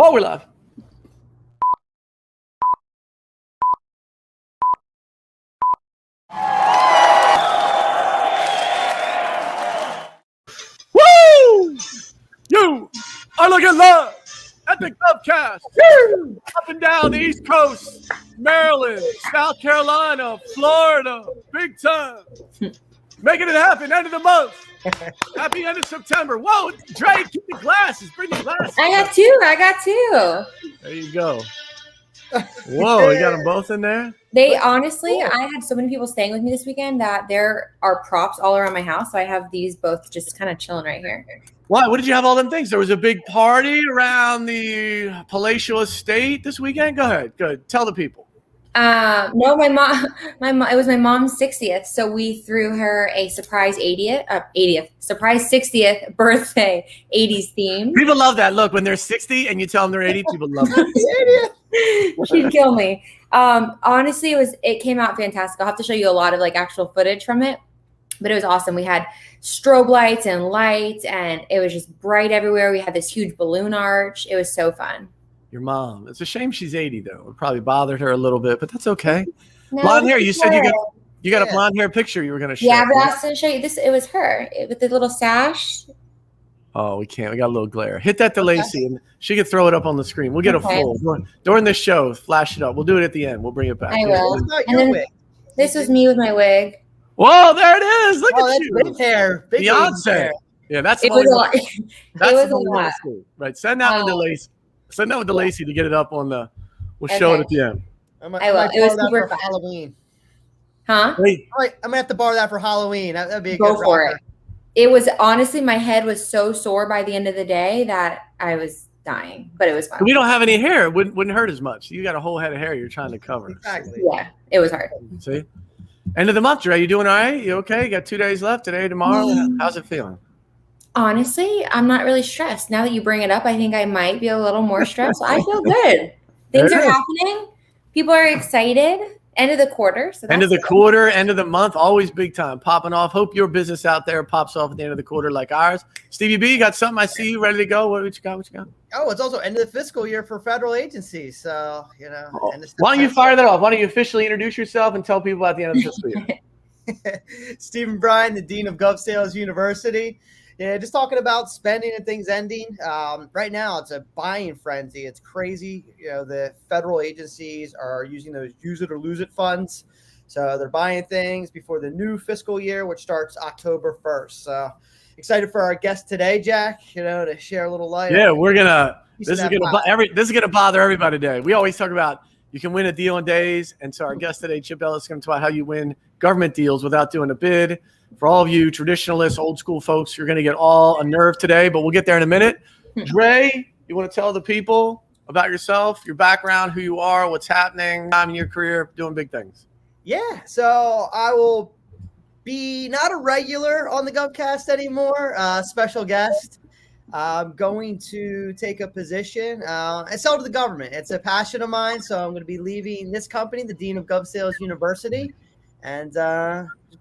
Oh, we're live. Woo! You are looking live at the GovCast. Woo! Up and down the East Coast, Maryland, South Carolina, Florida, big time. Making it happen, end of the month. Happy end of September. Whoa, Dre, keep the glasses. Bring the glasses. I got two. There you go. Whoa, you got them both in there? They honestly, I had so many people staying with me this weekend that there are props all around my house. So I have these both just kind of chilling right here. Why? What did you have all them things? There was a big party around the palatial estate this weekend? Go ahead. Good. Tell the people. No, my mom, it was my mom's 60th. So we threw her a surprise 60th birthday, 80s theme. People love that. Look, when they're 60 and you tell them they're 80, people love it. She'd kill me. Honestly, it came out fantastic. I'll have to show you a lot of like actual footage from it, but it was awesome. We had strobe lights and lights, and it was just bright everywhere. We had this huge balloon arch. It was so fun. Your mom. It's a shame she's 80 though. It probably bothered her a little bit, but that's okay. No, blonde hair. You said you got a blonde hair picture you were going to show. Yeah, but I was going to show you this. It was her with the little sash. Oh, we can't. We got a little glare. Hit that to Lacey, and she can throw it up on the screen. We'll get a full during the show. Flash it up. We'll do it at the end. We'll bring it back. I will. And then this was me with my wig. Whoa, there it is. Look at you. Big hair. Big Beyonce. Hair. Yeah, that's it was a lot. That's it was a lot. Right. Send that one to Lacey. Send that one to Lacey to get it up on the. We'll show it at the end. I will. It was super fun. Halloween. Huh? Wait. I'm gonna have to borrow that for Halloween. That'd be a good for it. It was honestly, my head was so sore by the end of the day that I was dying, but it was fun. We don't have any hair. It wouldn't hurt as much. You got a whole head of hair you're trying to cover. Exactly. Yeah, it was hard. See? End of the month, Dre. You doing all right? You okay? You got 2 days left, today, tomorrow. How's it feeling? Honestly, I'm not really stressed. Now that you bring it up, I think I might be a little more stressed. I feel good. Things are happening. People are excited. End of the quarter. So end of the quarter, end of the month, always big time. Popping off. Hope your business out there pops off at the end of the quarter like ours. Stevie B, you got something? I see you ready to go. What you got? Oh, it's also end of the fiscal year for federal agencies. So, why don't you fire that off? Why don't you officially introduce yourself and tell people at the end of the fiscal year? Stephen Bryan, the Dean of GovCasters University. Yeah, just talking about spending and things ending. Right now, it's a buying frenzy. It's crazy. The federal agencies are using those use it or lose it funds. So they're buying things before the new fiscal year, which starts October 1st. So excited for our guest today, Jack, to share a little light. Yeah, this is gonna bother everybody today. We always talk about you can win a deal in days. And so our guest today, Chip Ellis, is going to talk about how you win government deals without doing a bid. For all of you traditionalists, old school folks, you're going to get all a nerve today, but we'll get there in a minute. Dre, you want to tell the people about yourself, your background, who you are, what's happening, time in your career, doing big things? Yeah, so I will be not a regular on the GovCast anymore, special guest. I'm going to take a position and sell to the government. It's a passion of mine, so I'm going to be leaving this company, the Dean of GovCasters University, and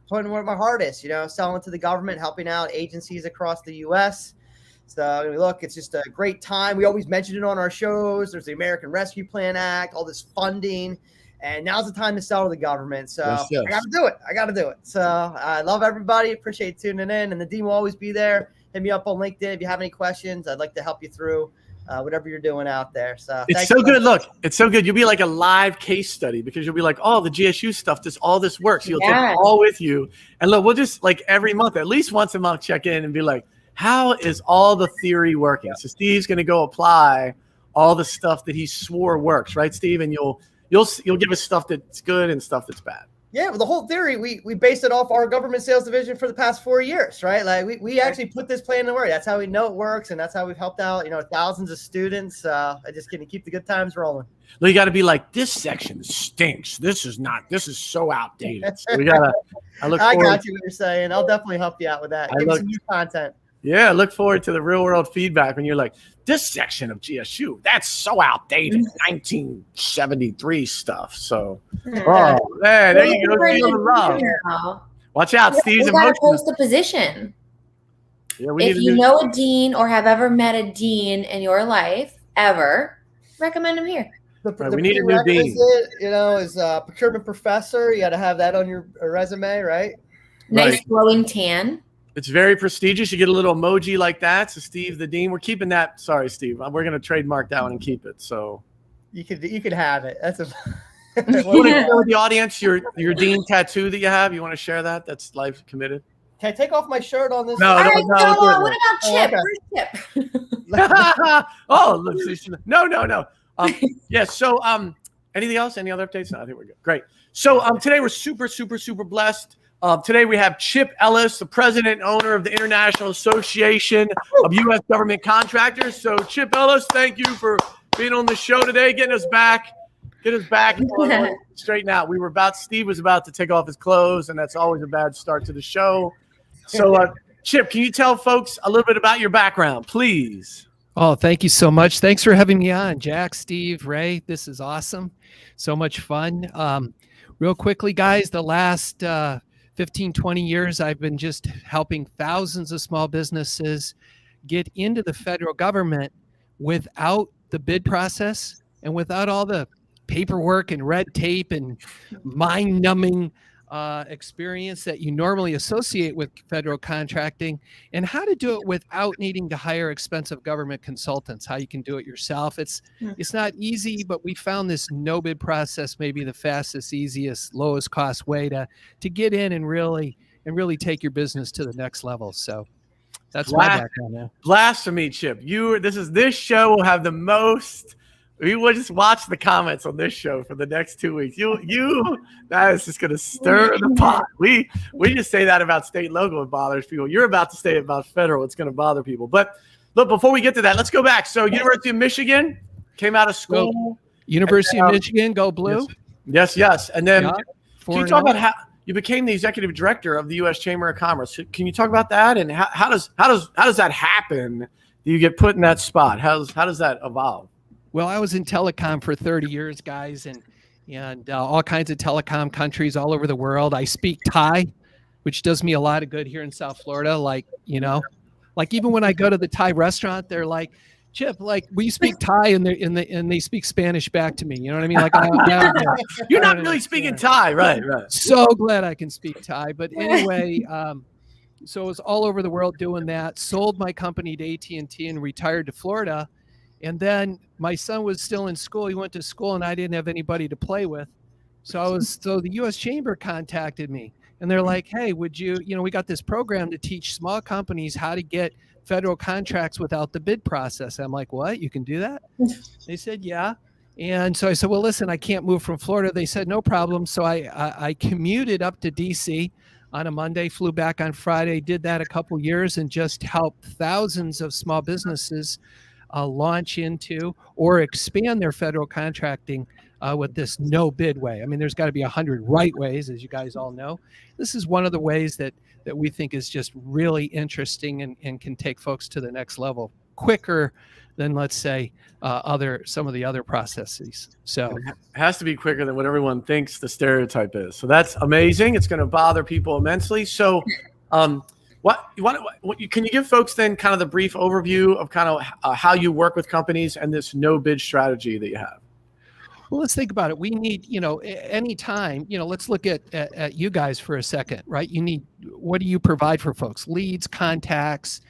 putting where my heart is, selling to the government, helping out agencies across the U.S. So look, it's just a great time. We always mention it on our shows. There's the American Rescue Plan Act, all this funding, and now's the time to sell to the government. So yes. I got to do it. So I love everybody. Appreciate tuning in, and the Dean will always be there. Hit me up on LinkedIn if you have any questions. I'd like to help you through whatever you're doing out there. So it's so good. Look, it's so good. You'll be like a live case study because you'll be like, oh, the GSU stuff, all this works. You'll take it all with you. And look, we'll just like every month, at least once a month, check in and be like, how is all the theory working? So Steve's going to go apply all the stuff that he swore works, right, Steve? And you'll give us stuff that's good and stuff that's bad. Yeah, well, the whole theory, we based it off our government sales division for the past 4 years, right? Like we actually put this plan to work. That's how we know it works, and that's how we've helped out, thousands of students. I just can keep the good times rolling. Well, you got to be like, this section stinks. This is so outdated. So we gotta. I got you what you're saying. I'll definitely help you out with that. Give me some new content. Yeah, look forward to the real world feedback when you're like, this section of GSU, that's so outdated, 1973 stuff. So, man, there you go. Watch out, Steve's emotional. You got to post a position. Yeah, if you know a dean or have ever met a dean in your life, ever, recommend them here. The we need a new dean. Is a procurement professor. You got to have that on your resume, right? Nice glowing tan. It's very prestigious. You get a little emoji like that. So Steve, the dean, we're keeping that. Sorry, Steve. We're going to trademark that one and keep it. So you could have it. That's a. You want to share with the audience your dean tattoo that you have? You want to share that? That's life committed. Can I take off my shirt on this? No. What about Chip? Where's Chip? Oh, no. Yeah. So, anything else? Any other updates? No, I think we're good. Great. So, today we're super, super, super blessed. Today we have Chip Ellis, the president and owner of the International Association of U.S. Government Contractors. So, Chip Ellis, thank you for being on the show today, getting us back. Get us back straighten out. Steve was about to take off his clothes, and that's always a bad start to the show. So, Chip, can you tell folks a little bit about your background, please? Oh, thank you so much. Thanks for having me on, Jack, Steve, Ray. This is awesome. So much fun. Real quickly, guys, the last 15, 20 years, I've been just helping thousands of small businesses get into the federal government without the bid process and without all the paperwork and red tape and mind-numbing experience that you normally associate with federal contracting, and how to do it without needing to hire expensive government consultants, how you can do it yourself. It's not easy, but we found this no bid process maybe the fastest, easiest, lowest cost way to get in and really take your business to the next level. So that's my background now. Blasphemy, Chip. This show will have the most. We will just watch the comments on this show for the next 2 weeks. That is just going to stir the pot. We just say that about state and local. It bothers people. You're about to say it about federal. It's going to bother people. But look, before we get to that, let's go back. So University of Michigan, came out of school. University of Michigan, go blue. Yes. And then can you talk about how you became the executive director of the U.S. Chamber of Commerce? Can you talk about that? And how does that happen? Do you get put in that spot? How does that evolve? Well, I was in telecom for 30 years, guys, and all kinds of telecom countries all over the world. I speak Thai, which does me a lot of good here in South Florida. Like even when I go to the Thai restaurant, they're like, Chip, we speak Thai, and they speak Spanish back to me. You know what I mean? Like, you're not really speaking Thai, right? So glad I can speak Thai. But anyway, so I was all over the world doing that. Sold my company to AT&T and retired to Florida. And then my son was still in school. He went to school, and I didn't have anybody to play with. So the U.S. Chamber contacted me, and they're like, "Hey, would you we got this program to teach small companies how to get federal contracts without the bid process." I'm like, "What? You can do that?" They said, "Yeah." And so I said, "Well, listen, I can't move from Florida." They said, "No problem." So I commuted up to D.C. on a Monday, flew back on Friday, did that a couple years, and just helped thousands of small businesses launch into or expand their federal contracting with this no bid way. I mean, there's got to be 100 right ways, as you guys all know. This is one of the ways that we think is just really interesting and can take folks to the next level quicker than, let's say, some of the other processes. So it has to be quicker than what everyone thinks the stereotype is. So that's amazing. It's going to bother people immensely. So can you give folks then kind of the brief overview of kind of how you work with companies and this no bid strategy that you have? Well, let's think about it. We need, anytime, let's look at you guys for a second, right? What do you provide for folks? Leads, contacts,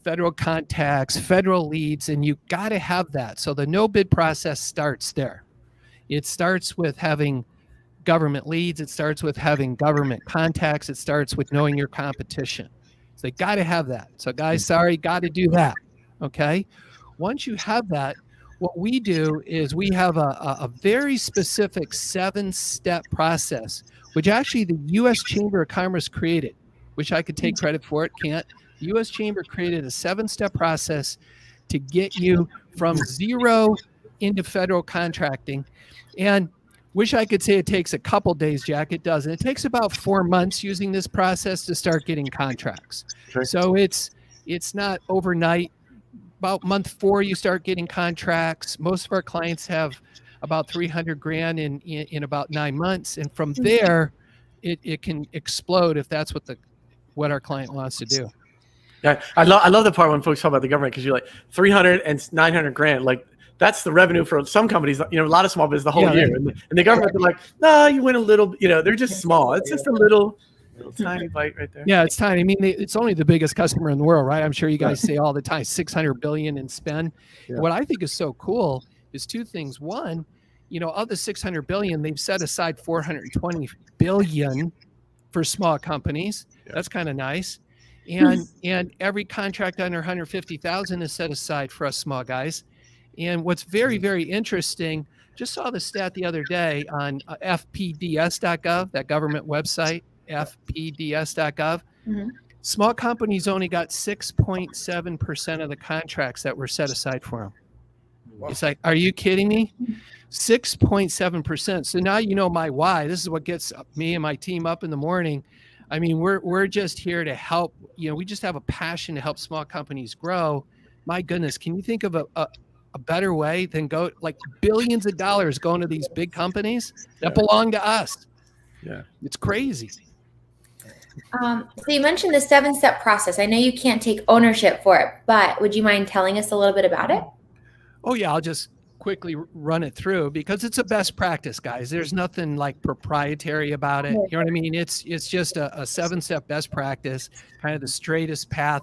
federal contacts, federal leads, and you got to have that. So the no bid process starts there. It starts with having government leads. It starts with having government contacts. It starts with knowing your competition. So they got to have that. So guys, got to do that. Okay. Once you have that, what we do is we have a very specific 7-step process, which actually the U.S. Chamber of Commerce created, which I could take credit for. It can't. The U.S. Chamber created a 7-step process to get you from zero into federal contracting. And wish I could say it takes a couple days, Jack. It doesn't. It takes about 4 months using this process to start getting contracts. Sure. So it's not overnight. About month 4, you start getting contracts. Most of our clients have about $300,000 in about 9 months, and from there, it can explode if that's what our client wants to do. Yeah, I love the part when folks talk about the government, because you're like 300 and 900 grand, like that's the revenue for some companies, a lot of small business the whole year, and the government, they're like, no, you win a little, they're just small. It's just a little tiny bite right there. Yeah, it's tiny. I mean, it's only the biggest customer in the world, right? I'm sure you guys say all the time, 600 billion in spend. Yeah. What I think is so cool is two things. One, of the 600 billion, they've set aside 420 billion for small companies. Yeah. That's kind of nice. And every contract under 150,000 is set aside for us small guys. And what's very, very interesting, just saw the stat the other day on fpds.gov, that government website, fpds.gov. Mm-hmm. Small companies only got 6.7% of the contracts that were set aside for them. Wow. It's like, are you kidding me? 6.7%. So now you know my why. This is what gets me and my team up in the morning. I mean, we're just here to help. We just have a passion to help small companies grow. My goodness, can you think of a better way than go like billions of dollars going to these big companies that belong to us? Yeah, it's crazy. So you mentioned the 7-step process. I know you can't take ownership for it, but would you mind telling us a little bit about it? Oh yeah, I'll just quickly run it through because it's a best practice, guys. There's nothing like proprietary about it. You know what I mean? It's just a 7-step best practice, kind of the straightest path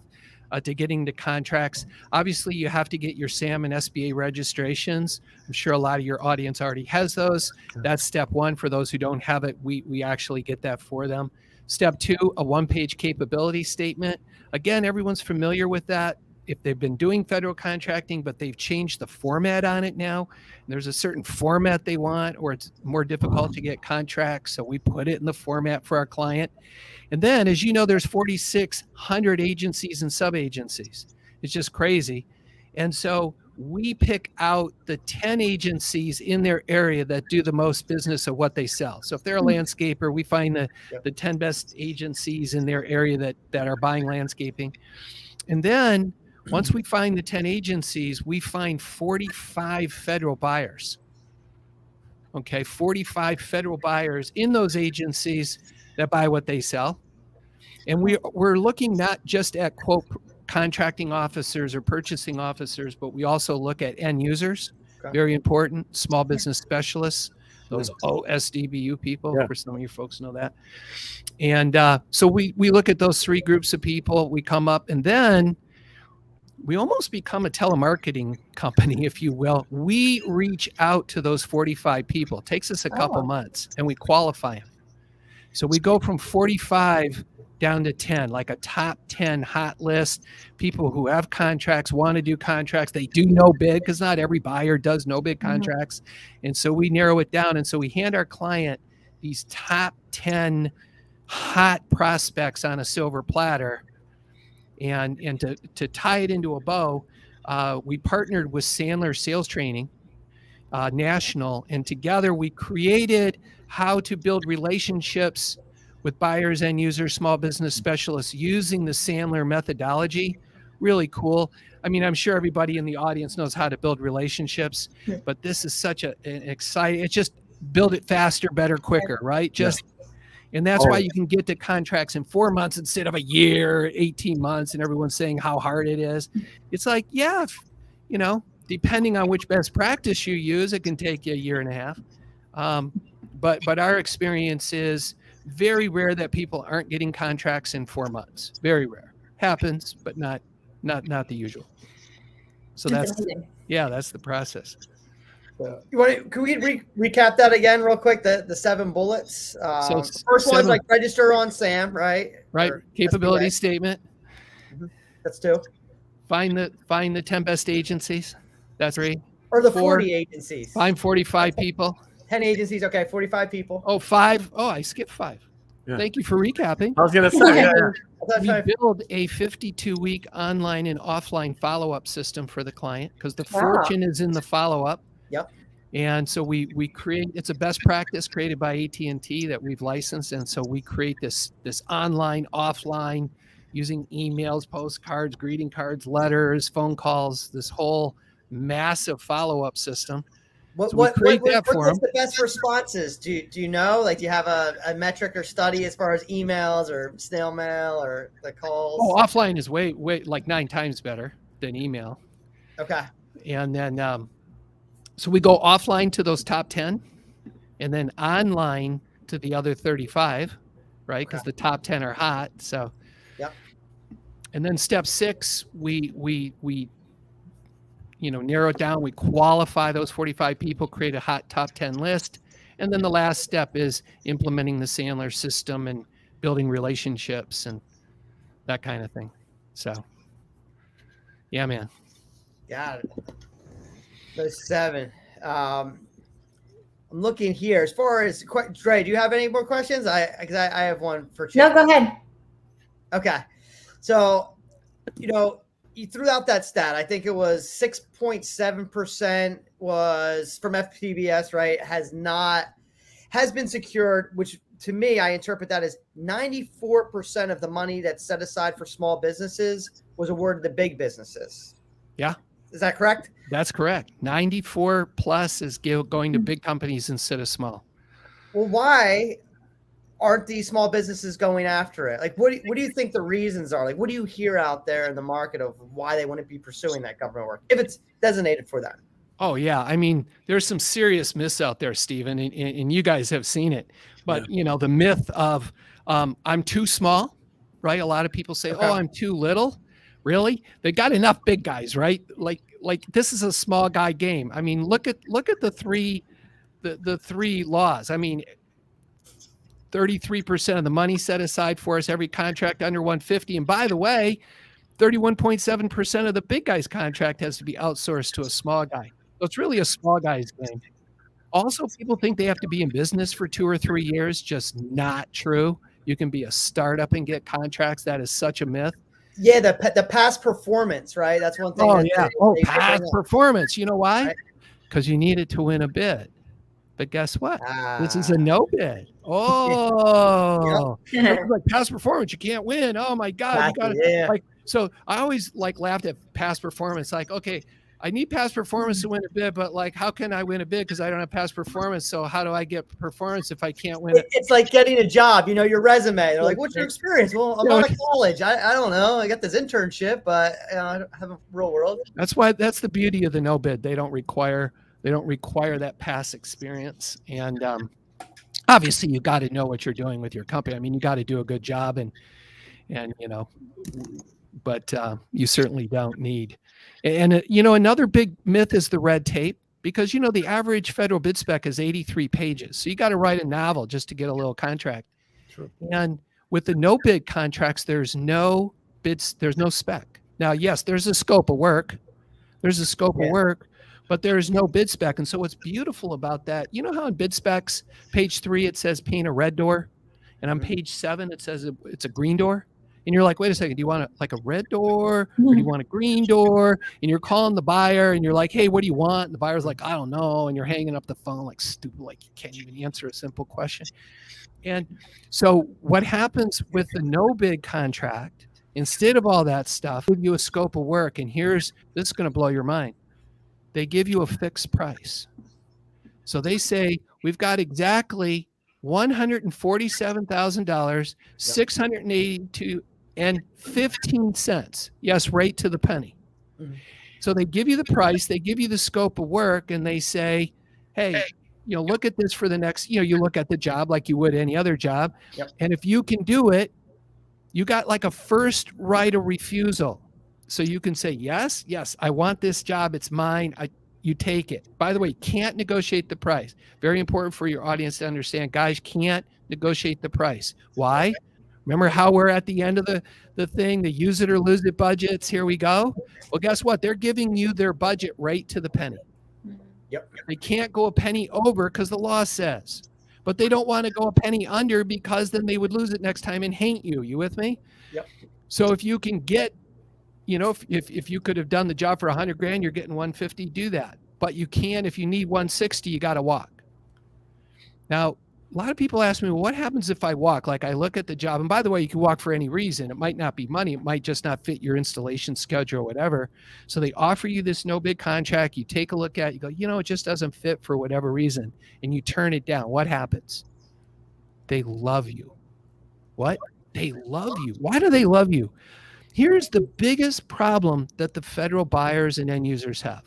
to getting to contracts. Obviously, you have to get your SAM and SBA registrations. I'm sure a lot of your audience already has those. That's step 1. For those who don't have it, we actually get that for them. Step 2, a 1-page capability statement. Again, everyone's familiar with that. If they've been doing federal contracting, but they've changed the format on it now, there's a certain format they want, or it's more difficult to get contracts, so we put it in the format for our client. And then, as you know, there's 4,600 agencies and sub-agencies. It's just crazy. And so we pick out the 10 agencies in their area that do the most business of what they sell. So if they're a landscaper, we find the 10 best agencies in their area that are buying landscaping. And then once we find the 10 agencies, we find 45 federal buyers. Okay, 45 federal buyers in those agencies that buy what they sell. And we're looking not just at, quote, contracting officers or purchasing officers, but we also look at end users. Okay. Very important, small business specialists, those OSDBU people. Yeah. For some of you folks know that. And so we look at those 3 groups of people. We come up, and then we almost become a telemarketing company, if you will. We reach out to those 45 people. It takes us a couple months, and we qualify them. So we go from 45 down to 10, like a top 10 hot list, people who have contracts, want to do contracts. They do no bid, because not every buyer does no bid contracts. And so we narrow it down. And so we hand our client these top 10 hot prospects on a silver platter. And to tie it into a bow, we partnered with Sandler Sales Training National, and together we created how to build relationships with buyers and users, small business specialists, using the Sandler methodology. Really cool. I mean, I'm sure everybody in the audience knows how to build relationships, but this is such an exciting, it's just build it faster, better, quicker, right? And that's why you can get to contracts in 4 months instead of a year, 18 months, and everyone's saying how hard it is. It's like, depending on which best practice you use, it can take you a year and a half. But our experience is very rare that people aren't getting contracts in 4 months. Very rare. Happens, but not the usual. So that's the process. Can we recap that again real quick? The 7 bullets. So first one's like register on SAM, right? Right. Or capability SBA statement. That's 2. Find the 10 best agencies. That's 3. Or the 40 agencies. Find 45 people. 10 agencies. Okay, 45 people. Oh, 5. Oh, I skipped 5. Yeah. Thank you for recapping. I was going to say, we build a 52-week online and offline follow-up system for the client, because the fortune is in the follow-up. Yep. And so we create, it's a best practice created by AT&T that we've licensed. And so we create this online, offline, using emails, postcards, greeting cards, letters, phone calls, this whole massive follow-up system. What's the best responses? Do you know? Like, do you have a metric or study as far as emails or snail mail or the calls? Oh, offline is way like 9 times better than email. Okay. And then, so we go offline to those top 10 and then online to the other 35, right? Because the top 10 are hot. So, yep. And then step 6, we narrow it down. We qualify those 45 people, create a hot top 10 list. And then the last step is implementing the Sandler system and building relationships and that kind of thing. So, yeah, man. Got it. Those 7. I'm looking here. As far as Dre, do you have any more questions? Because I have one for Chip. No, go ahead. Okay. So, you threw out that stat. I think it was 6.7% was from FPBS, right? Has been secured, which to me, I interpret that as 94% of the money that's set aside for small businesses was awarded to big businesses. Yeah. Is that correct? That's correct. 94 plus is going to big companies instead of small. Well, why aren't these small businesses going after it? Like, what do you think the reasons are? Like, what do you hear out there in the market of why they wouldn't be pursuing that government work if it's designated for them? Oh, yeah. I mean, there's some serious myths out there, Stephen, and you guys have seen it. But, the myth of I'm too small, right? A lot of people say, oh, I'm too little. Really? They got enough big guys, right? Like this is a small guy game. I mean, look at the three laws. I mean, 33% of the money set aside for us, every contract under 150. And by the way, 31.7% of the big guy's contract has to be outsourced to a small guy. So it's really a small guy's game. Also, people think they have to be in business for 2 or 3 years. Just not true. You can be a startup and get contracts. That is such a myth. Yeah, the past performance, right? That's one thing. Oh, yeah. Past performance. You know why? Because you needed to win a bid. But guess what? This is a no bid. Oh, like past performance, you can't win. Oh my God. Exactly. You gotta, so I always laughed at past performance. Like, okay, I need past performance to win a bid, but how can I win a bid? Because I don't have past performance. So how do I get performance if I can't win it? It's like getting a job, your resume. They're like, what's your experience? Well, I'm out of college. I don't know. I got this internship, but I don't have a real world. That's the beauty of the no bid. They don't require that past experience. And obviously you got to know what you're doing with your company. I mean, you got to do a good job and but you certainly don't need. And another big myth is the red tape, because the average federal bid spec is 83 pages. So you got to write a novel just to get a little contract. Sure. And with the no bid contracts, there's no bids, there's no spec. Now, yes, there's a scope of work. But there's no bid spec. And so what's beautiful about that, how in bid specs, page 3, it says paint a red door. And on page 7, it says it's a green door. And you're like, wait a second, do you want a red door or do you want a green door? And you're calling the buyer and you're like, hey, what do you want? And the buyer's like, I don't know. And you're hanging up the phone like stupid, like you can't even answer a simple question. And so what happens with the no bid contract, instead of all that stuff, give you a scope of work. And this is going to blow your mind. They give you a fixed price. So they say, we've got exactly $147,000, 682 and 15 cents. Yes, right to the penny. Mm-hmm. So they give you the price, they give you the scope of work, and they say, hey, look at this for the next, you look at the job like you would any other job. Yep. And if you can do it, you got like a first right of refusal. So you can say, yes, I want this job. It's mine. You take it. By the way, can't negotiate the price. Very important for your audience to understand. Guys can't negotiate the price. Why? Remember how we're at the end of the thing, the use it or lose it budgets. Here we go. Well, guess what? They're giving you their budget right to the penny. Yep. They can't go a penny over because the law says. But they don't want to go a penny under because then they would lose it next time and hate you. You with me? Yep. So if you can get, if you could have done the job for $100,000, you're getting 150, do that. But you can, if you need 160, you got to walk. Now, a lot of people ask me, well, what happens if I walk? Like I look at the job, and by the way, you can walk for any reason. It might not be money. It might just not fit your installation schedule or whatever. So they offer you this no bid contract. You take a look at it, you go, it just doesn't fit for whatever reason. And you turn it down. What happens? They love you. What? They love you. Why do they love you? Here's the biggest problem that the federal buyers and end users have.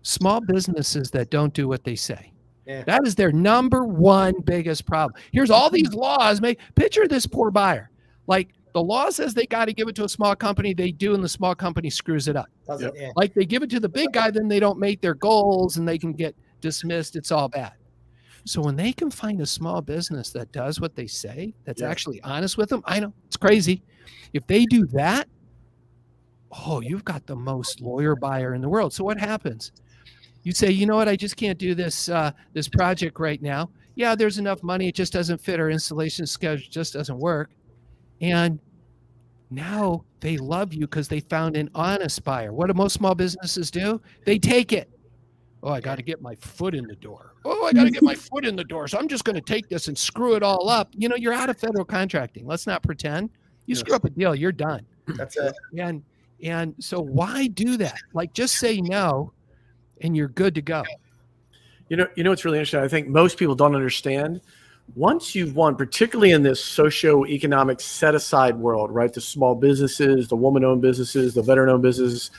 Small businesses that don't do what they say. Yeah. That is their number one biggest problem. Here's all these laws. Picture this poor buyer. Like the law says they got to give it to a small company. They do, and the small company screws it up. Yep. Yeah. Like they give it to the big guy, then they don't make their goals and they can get dismissed. It's all bad. So when they can find a small business that does what they say, that's actually honest with them, I know it's crazy. If they do that, you've got the most loyal buyer in the world. So what happens? You say, you know what, I just can't do this project right now. Yeah, there's enough money. It just doesn't fit our installation schedule. It just doesn't work. And now they love you because they found an honest buyer. What do most small businesses do? They take it. Oh, I got to get my foot in the door. So I'm just going to take this and screw it all up. You're out of federal contracting. Let's not pretend. You screw up a deal, you're done. That's it. And so why do that? Like just say no and you're good to go. What's really interesting? I think most people don't understand. Once you've won, particularly in this socio-economic set-aside world, right? The small businesses, the woman-owned businesses, the veteran-owned businesses,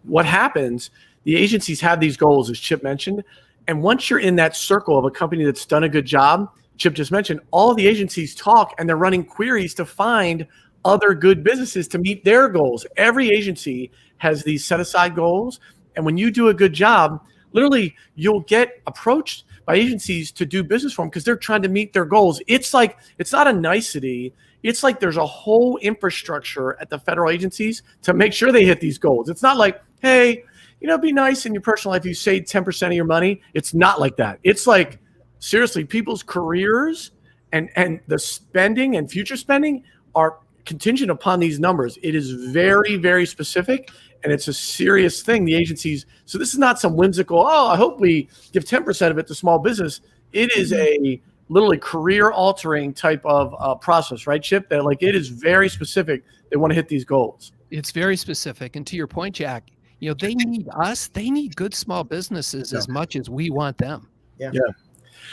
what happens, the agencies have these goals, as Chip mentioned. And once you're in that circle of a company that's done a good job, Chip just mentioned, all the agencies talk and they're running queries to find other good businesses to meet their goals. Every agency has these set-aside goals. And when you do a good job, literally you'll get approached by agencies to do business for them because they're trying to meet their goals. It's like, it's not a nicety. It's like there's a whole infrastructure at the federal agencies to make sure they hit these goals. It's not like, hey, it'd be nice in your personal life if you save 10% of your money. It's not like that. It's like, seriously, people's careers and the spending and future spending are contingent upon these numbers. It is very, very specific, and it's a serious thing. The agencies, so this is not some whimsical, I hope we give 10% of it to small business. It is a literally career-altering type of process, right, Chip? That it is very specific. They want to hit these goals. It's very specific. And to your point, Jack, they need us. They need good small businesses as much as we want them. Yeah.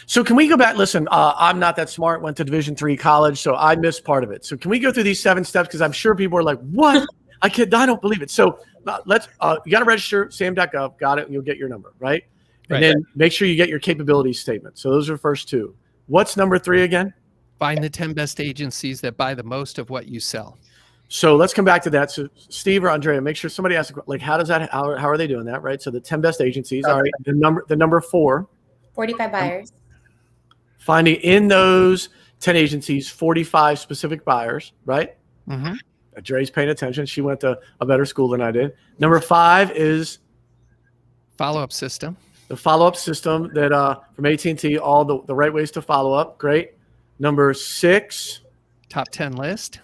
So can we go back? Listen, I'm not that smart, went to Division III college, so I missed part of it. So can we go through these 7 steps? Because I'm sure people are like, what? I don't believe it. So let's, you got to register, sam.gov, got it, and you'll get your number, right? And then make sure you get your capability statement. So those are the first 2. What's number 3 again? Find the 10 best agencies that buy the most of what you sell. So let's come back to that. So Steve or Andrea, make sure somebody asks, how are they doing that, right? So the 10 best agencies, all right. The number 4. 45 buyers. Finding in those 10 agencies, 45 specific buyers, right? Mm-hmm. Dre's paying attention. She went to a better school than I did. Number 5 is follow-up system. The follow-up system that from AT&T, all the right ways to follow up. Great. Number 6. Top 10 list.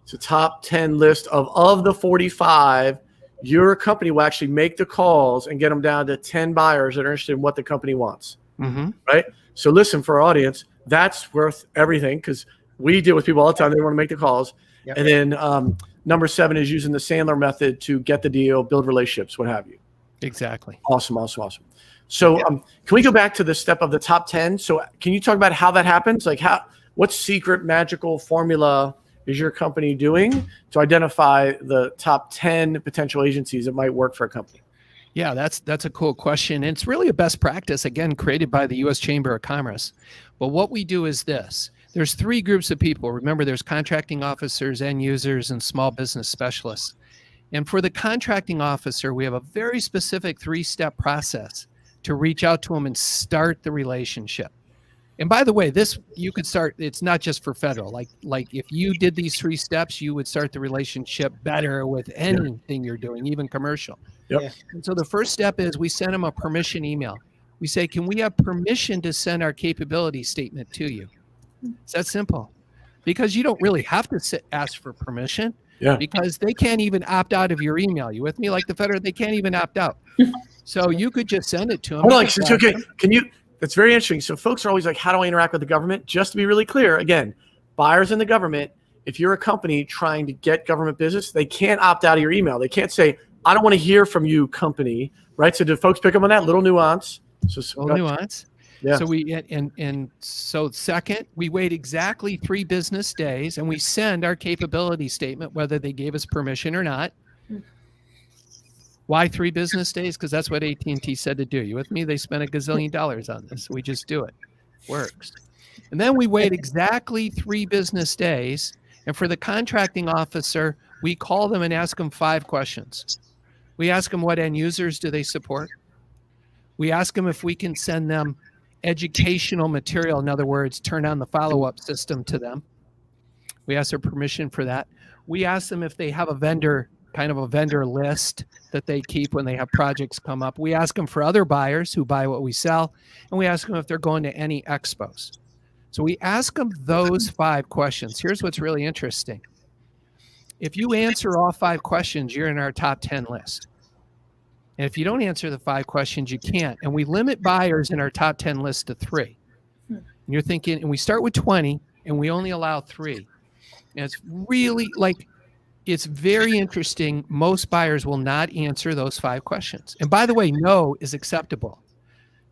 It's a top 10 list of the 45. Your company will actually make the calls and get them down to 10 buyers that are interested in what the company wants. Mm-hmm. Right? So listen, for our audience, that's worth everything because we deal with people all the time. They want to make the calls. Yep. And then number 7 is using the Sandler method to get the deal, build relationships, what have you. Exactly. Awesome. So can we go back to the step of the top 10? So can you talk about how that happens? Like what secret magical formula is your company doing to identify the top 10 potential agencies that might work for a company? Yeah, that's a cool question. And it's really a best practice, again, created by the U.S. Chamber of Commerce. But what we do is this. There's 3 groups of people. Remember, there's contracting officers, end users, and small business specialists. And for the contracting officer, we have a very specific 3-step process to reach out to them and start the relationship. And by the way, this you could start, it's not just for federal. Like if you did these 3 steps, you would start the relationship better with anything you're doing, even commercial. Yep. And so the first step is we send them a permission email. We say, can we have permission to send our capability statement to you? It's that simple. Because you don't really have to ask for permission. Yeah. Because they can't even opt out of your email. You with me? Like the federal, they can't even opt out. So you could just send it to them. Hold on, okay. that's very interesting. So folks are always like, how do I interact with the government? Just to be really clear, again, buyers in the government, if you're a company trying to get government business, they can't opt out of your email. They can't say, I don't want to hear from you, company, right? So do folks pick up on that little nuance? Little nuance. Yeah. So so second, we wait exactly 3 business days and we send our capability statement, whether they gave us permission or not. Why 3 business days? Because that's what AT&T said to do. You with me? They spent $1 gazillion on this. We just do it. Works. And then we wait exactly 3 business days. And for the contracting officer, we call them and ask them 5 questions. We ask them what end users do they support. We ask them if we can send them educational material. In other words, turn on the follow-up system to them. We ask their permission for that. We ask them if they have a vendor list that they keep when they have projects come up. We ask them for other buyers who buy what we sell, and we ask them if they're going to any expos. So we ask them those 5 questions. Here's what's really interesting. If you answer all 5 questions, you're in our top 10 list. And if you don't answer the 5 questions, you can't. And we limit buyers in our top 10 list to 3. And you're thinking, and we start with 20, and we only allow 3. And it's really it's very interesting. Most buyers will not answer those 5 questions. And by the way, no is acceptable.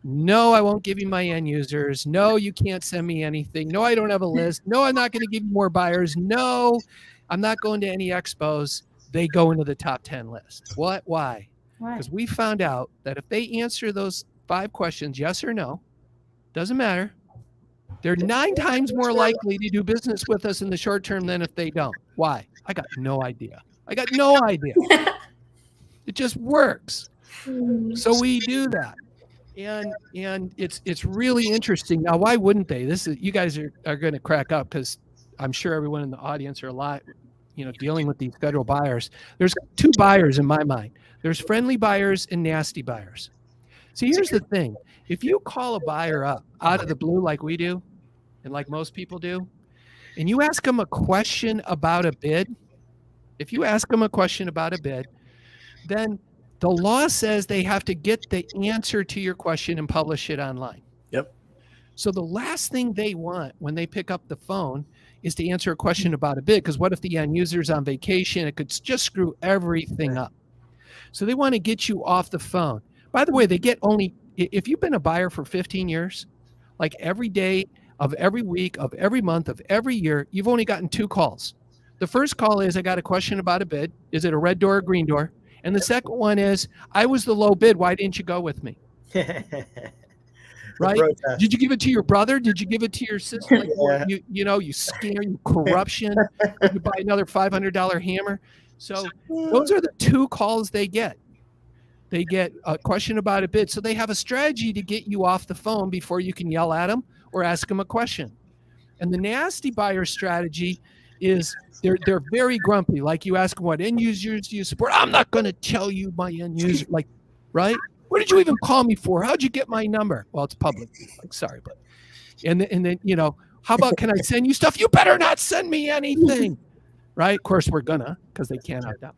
No, I won't give you my end users. No, you can't send me anything. No, I don't have a list. No, I'm not going to give you more buyers. No, I'm not going to any expos. They go into the top 10 list. What? Why? Because we found out that if they answer those 5 questions, yes or no, doesn't matter. They're 9 times more likely to do business with us in the short term than if they don't. Why? I got no idea. It just works. So we do that. And it's really interesting. Now, why wouldn't they? You guys are going to crack up because I'm sure everyone in the audience are a lot, dealing with these federal buyers. There's 2 buyers in my mind. There's friendly buyers and nasty buyers. See, here's the thing. If you call a buyer up out of the blue like we do, and like most people do, and you ask them a question about a bid, then the law says they have to get the answer to your question and publish it online. Yep. So the last thing they want when they pick up the phone is to answer a question about a bid, because what if the end user's on vacation? It could just screw everything up. So they want to get you off the phone. By the way, they get only, if you've been a buyer for 15 years, like every day of every week of every month of every year, you've only gotten 2 calls. The first call is, I got a question about a bid. Is it a red door or green door? And the second one is, I was the low bid. Why didn't you go with me? Right? Did you give it to your brother? Did you give it to your sister? You scam, you corruption. You buy another $500 hammer. So those are the 2 calls they get. They get a question about a bid. So they have a strategy to get you off the phone before you can yell at them or ask them a question. And the nasty buyer strategy is they're very grumpy. Like you ask them, what end users do you support? I'm not going to tell you my end user. Like, right? What did you even call me for? How'd you get my number? Well, it's public. Like, sorry, but and then how about, can I send you stuff? You better not send me anything. Right? Of course, we're gonna, because they can't opt out.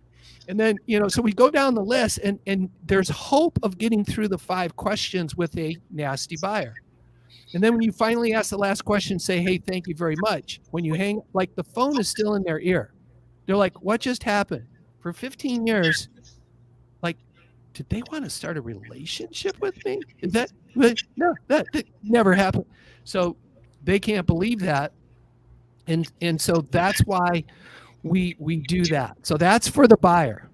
And then, so we go down the list, and there's hope of getting through the 5 questions with a nasty buyer. And then when you finally ask the last question, say, hey, thank you very much. When you hang, like the phone is still in their ear. They're like, what just happened? For 15 years, like, did they want to start a relationship with me? Is that, no, that never happened. So they can't believe that. And so that's why we do that. So that's for the buyer.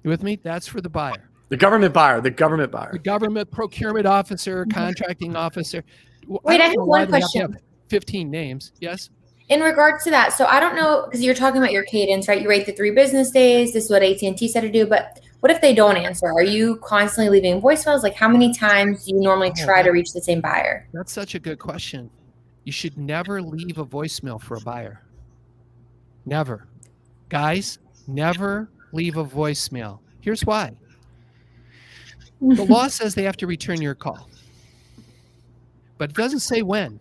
You with me? That's for the buyer. The government buyer. The government procurement officer, contracting officer. Wait, I have one question. 15 names. Yes. In regards to that, so I don't know, because you're talking about your cadence, right? You rate the 3 business days. This is what AT&T said to do. But what if they don't answer? Are you constantly leaving voicemails? Like, how many times do you normally try to reach the same buyer? That's such a good question. You should never leave a voicemail for a buyer. Never. Guys, never leave a voicemail. Here's why. The law says they have to return your call, but it doesn't say when.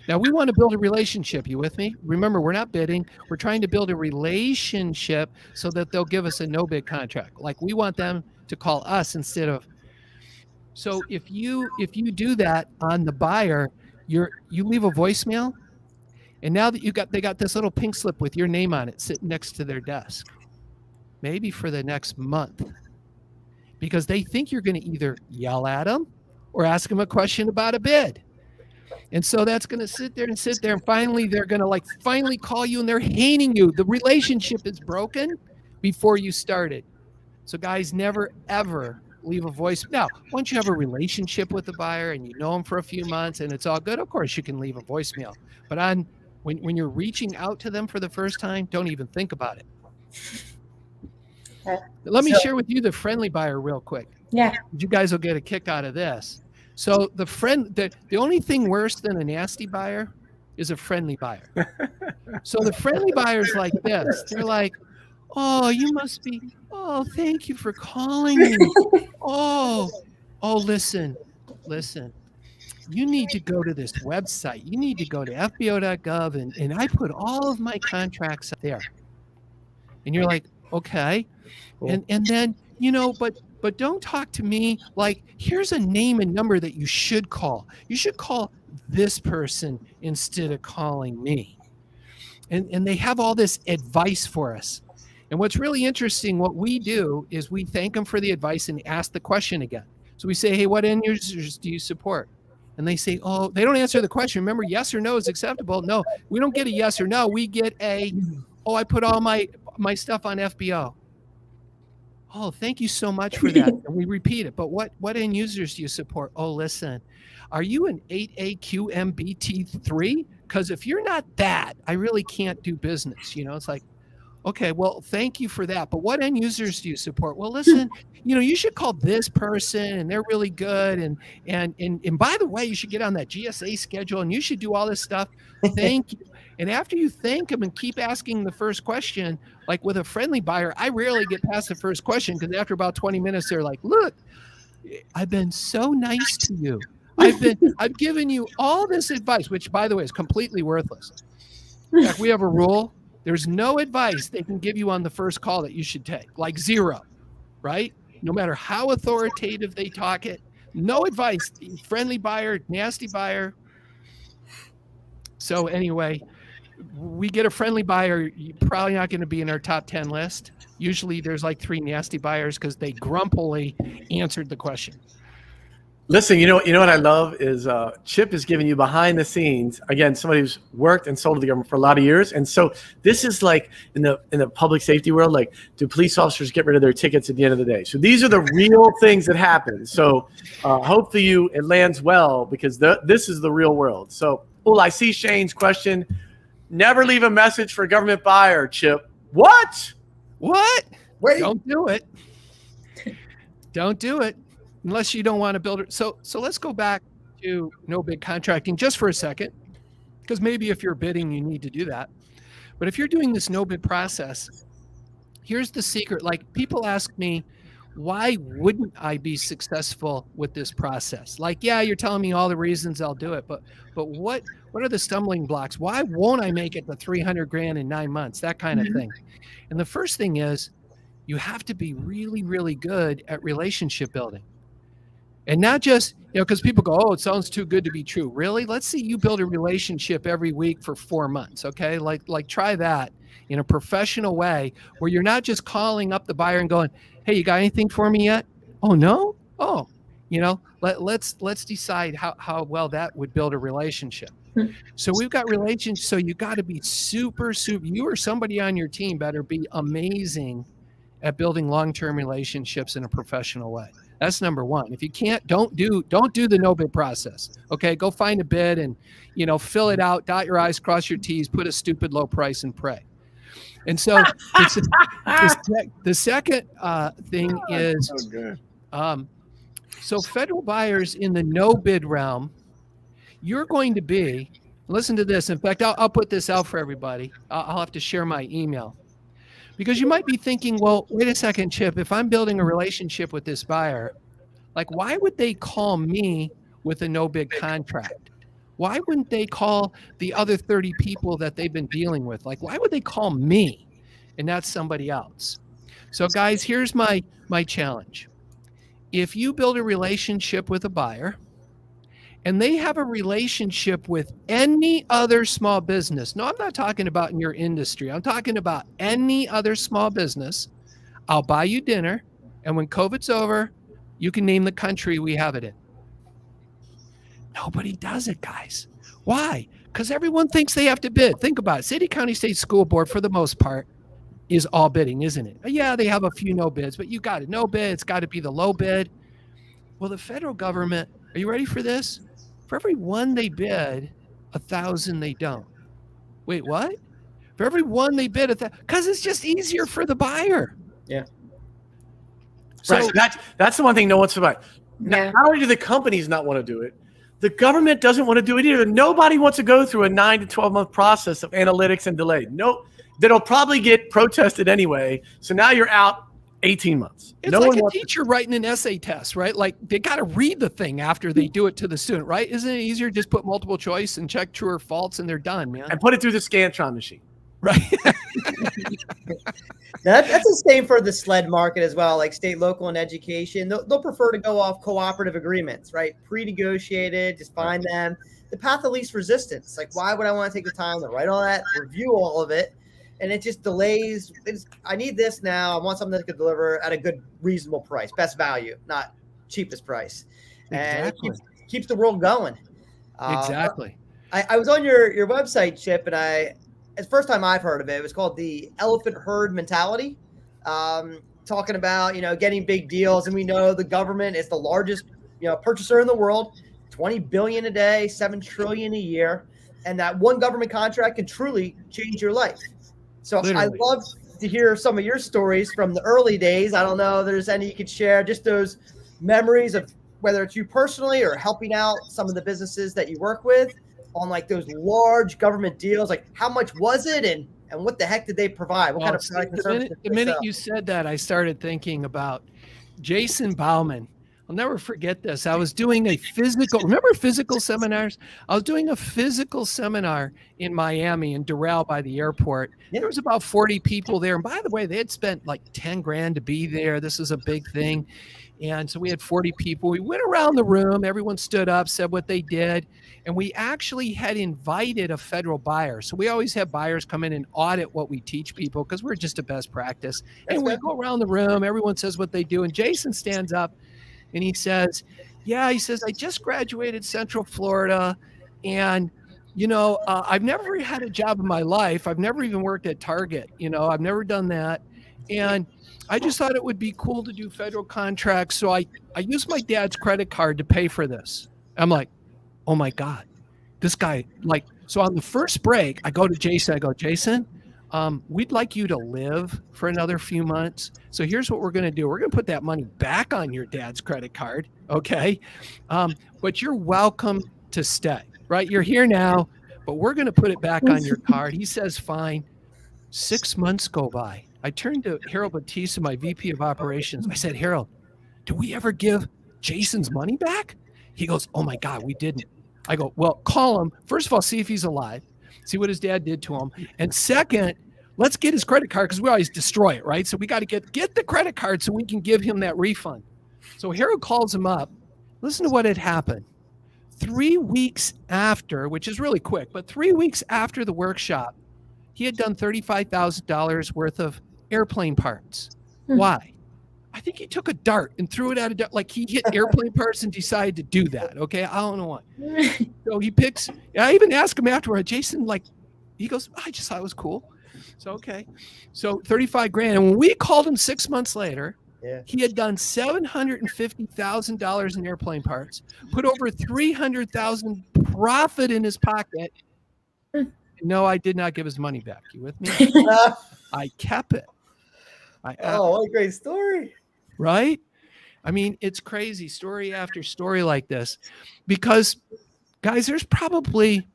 Now, we want to build a relationship. You with me? Remember, we're not bidding. We're trying to build a relationship so that they'll give us a no-bid contract. Like, we want them to call us instead of So if you do that on the buyer, you leave a voicemail, and now that they got this little pink slip with your name on it sitting next to their desk, maybe for the next month, because they think you're going to either yell at them or ask them a question about a bid. And so that's going to sit there, and finally they're going to finally call you, and they're hating you. The relationship is broken before you started. So guys, never ever leave a voice. Now, once you have a relationship with the buyer and you know them for a few months and it's all good, of course you can leave a voicemail. But when you're reaching out to them for the first time, don't even think about it. Let me share with you the friendly buyer real quick. Yeah. You guys will get a kick out of this. So the only thing worse than a nasty buyer is a friendly buyer. So the friendly buyer's like this. They're like, oh, you must be, oh, thank you for calling me. Oh, listen. You need to go to this website. You need to go to fbo.gov, and I put all of my contracts up there. And you're like, okay. Cool. And then, but don't talk to me like, here's a name and number that you should call. You should call this person instead of calling me. And they have all this advice for us. And what's really interesting, what we do is we thank them for the advice and ask the question again. So we say, hey, what end users do you support? And they say, oh, they don't answer the question. Remember, yes or no is acceptable. No, we don't get a yes or no. We get a, oh, I put all my stuff on FBO. Oh, thank you so much for that. And we repeat it. But what end users do you support? Oh, listen, are you an 8AQMBT3? Because if you're not that, I really can't do business. It's like, okay, well, thank you for that. But what end users do you support? Well, listen, you should call this person, and they're really good. And by the way, you should get on that GSA schedule, and you should do all this stuff. Thank you. And after you thank them and keep asking the first question, like with a friendly buyer, I rarely get past the first question, because after about 20 minutes, they're like, look, I've been so nice to you. I've given you all this advice, which, by the way, is completely worthless. In fact, we have a rule. There's no advice they can give you on the first call that you should take, like zero, right? No matter how authoritative they talk it, no advice. Friendly buyer, nasty buyer. So anyway, we get a friendly buyer, you're probably not going to be in our top 10 list. Usually there's like 3 nasty buyers because they grumpily answered the question. Listen, you know what I love is Chip is giving you behind the scenes. Again, somebody who's worked and sold to the government for a lot of years. And so this is like in the public safety world, like, do police officers get rid of their tickets at the end of the day? So these are the real things that happen. So hopefully it lands well, because this is the real world. So, I see Shane's question. Never leave a message for a government buyer, Chip. What? What? Wait. Don't do it. Don't do it. Unless you don't want to build it. So let's go back to no bid contracting just for a second, because maybe if you're bidding, you need to do that. But if you're doing this no bid process, here's the secret. Like, people ask me, why wouldn't I be successful with this process? Like, yeah, you're telling me all the reasons I'll do it, but what are the stumbling blocks? Why won't I make it to $300,000 in 9 months? That kind of thing. And the first thing is, you have to be really, really good at relationship building. And not just, because people go, oh, it sounds too good to be true. Really? Let's see you build a relationship every week for 4 months. Okay. Like try that in a professional way, where you're not just calling up the buyer and going, hey, you got anything for me yet? Oh, no. Oh, let's decide how well that would build a relationship. So we've got relationships. So you got to be super, you or somebody on your team better be amazing at building long-term relationships in a professional way. That's number one. If you can't, don't do the no bid process. Okay, go find a bid and fill it out, dot your I's, cross your T's, put a stupid low price and pray. And so the second thing is, so federal buyers in the no bid realm, you're going to be, listen to this. In fact, I'll put this out for everybody. I'll have to share my email. Because you might be thinking, well, wait a second, Chip, if I'm building a relationship with this buyer, like, why would they call me with a no bid contract? Why wouldn't they call the other 30 people that they've been dealing with? Like, why would they call me and not somebody else? So guys, here's my challenge. if you build a relationship with a buyer and they have a relationship with any other small business, no, I'm not talking about in your industry, I'm talking about any other small business, I'll buy you dinner, and when COVID's over, you can name the country we have it in. Nobody does it, guys. Why? Because everyone thinks they have to bid. Think about it. City, county, state, school board, for the most part, is all bidding, isn't it? Yeah, they have a few no bids, but you got it. No bid. It's got to be the low bid. Well, the federal government, are you ready for this? For every one they bid, 1,000 they don't. Wait, what? For every one they bid, because it's just easier for the buyer. Yeah. So, right, so that's the one thing no one's about. Yeah. Not only do the companies not want to do it, the government doesn't want to do it either. Nobody wants to go through a 9 to 12 month process of analytics and delay. No, that'll probably get protested anyway. So now you're out 18 months. It's like a teacher writing an essay test, right? Like they got to read the thing after they do it to the student, right? Isn't it easier to just put multiple choice and check true or false and they're done, man? And put it through the Scantron machine. Right. That's the same for the SLED market as well, like state, local, and education. They'll prefer to go off cooperative agreements, right? Pre-negotiated, just find them. The path of least resistance. Like, why would I want to take the time to write all that, review all of it? And it just delays. I need this now. I want something that could deliver at a good, reasonable price, best value, not cheapest price. Exactly. And it keeps the world going. Exactly. I was on your website, Chip, and it's the first time I've heard of it. It was called the elephant herd mentality, talking about, getting big deals. And we know the government is the largest, purchaser in the world, 20 billion a day, 7 trillion a year. And that one government contract can truly change your life. So literally. I'd love to hear some of your stories from the early days. I don't know if there's any you could share, just those memories of whether it's you personally or helping out some of the businesses that you work with on like those large government deals. Like how much was it and what the heck did they provide? What kind of product and service? The minute you said that, I started thinking about Jason Bauman. I'll never forget this. I was doing remember physical seminars? I was doing a physical seminar in Miami in Doral by the airport. Yeah. There was about 40 people there. And by the way, they had spent like 10 grand to be there. This is a big thing. And so we had 40 people. We went around the room. Everyone stood up, said what they did. And we actually had invited a federal buyer. So we always have buyers come in and audit what we teach people because we're just a best practice. And we go around the room. Everyone says what they do. And Jason stands up and he says, I just graduated Central Florida. And, I've never had a job in my life. I've never even worked at Target. I've never done that. And I just thought it would be cool to do federal contracts. So I used my dad's credit card to pay for this. I'm like, oh my God, this guy, so on the first break, I go to Jason, Jason, we'd like you to live for another few months. So here's what we're going to do. We're going to put that money back on your dad's credit card. Okay. But you're welcome to stay, right? You're here now, but we're going to put it back on your card. He says, fine. 6 months go by. I turned to Harold Batista, my VP of operations. I said, Harold, do we ever give Jason's money back? He goes, oh my God, we didn't. I go, well, call him. First of all, see if he's alive. See what his dad did to him. And second, let's get his credit card because we always destroy it, right? So we got to get the credit card so we can give him that refund. So Harold calls him up. Listen to what had happened. 3 weeks after, which is really quick, but 3 weeks after the workshop, he had done $35,000 worth of airplane parts. Why? I think he took a dart and threw it at a dart. Like he hit airplane parts and decided to do that. Okay. I don't know what. So he picks, I even asked him afterward, Jason, he goes, I just thought it was cool. So, okay. So 35 grand. And when we called him 6 months later, he had done $750,000 in airplane parts, put over $300,000 profit in his pocket. No, I did not give his money back. You with me? I kept it. What a great story. Right? I mean, it's crazy story after story like this because, guys, there's probably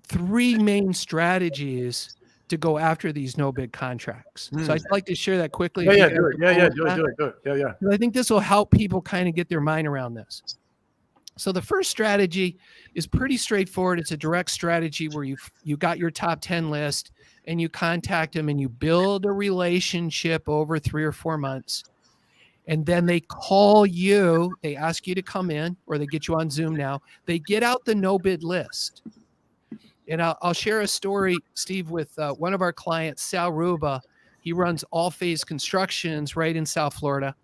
3 main strategies to go after these no bid contracts. So I'd like to share that quickly. Do it. Yeah. I think this will help people kind of get their mind around this. So the first strategy is pretty straightforward. It's a direct strategy where you got your top 10 list and you contact them and you build a relationship over 3 or 4 months. And then they call you, they ask you to come in, or they get you on Zoom now. They get out the no bid list. And I'll share a story, Steve, with one of our clients, Sal Ruba. He runs All Phase Constructions right in South Florida,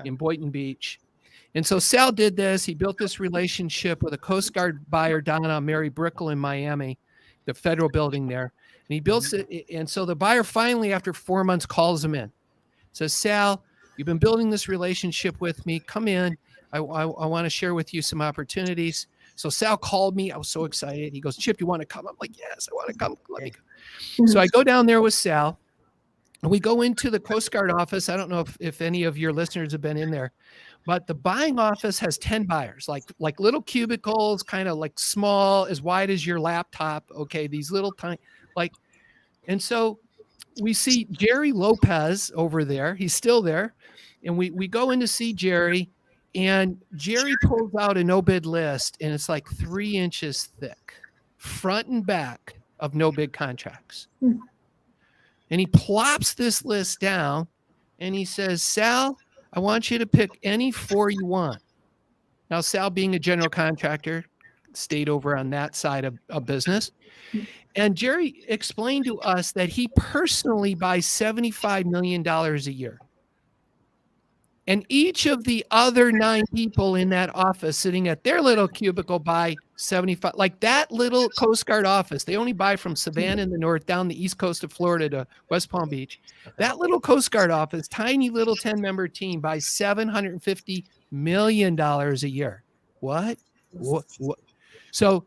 in Boynton Beach. And so Sal did this. He built this relationship with a Coast Guard buyer down on Mary Brickell in Miami, the federal building there. And he built it. And so the buyer finally, after 4 months, calls him in. Says, Sal, you've been building this relationship with me. Come in. I want to share with you some opportunities. So Sal called me. I was so excited. He goes, Chip, you want to come? I'm like, yes, I want to come. Let me go. So I go down there with Sal. And we go into the Coast Guard office. I don't know if any of your listeners have been in there, but the buying office has 10 buyers, like little cubicles, kind of like small, as wide as your laptop. Okay, these little tiny, and so we see Jerry Lopez over there. He's still there. And we go in to see Jerry, and Jerry pulls out a no bid list, and it's like 3 inches thick, front and back of no bid contracts. And he plops this list down and he says, Sal, I want you to pick any 4 you want. Now, Sal, being a general contractor, stayed over on that side of business. And Jerry explained to us that he personally buys $75 million a year. And each of the other 9 people in that office sitting at their little cubicle buy 75, like that little Coast Guard office. They only buy from Savannah in the north down the east coast of Florida to West Palm Beach. That little Coast Guard office, tiny little 10-member team, buys $750 million a year. What? So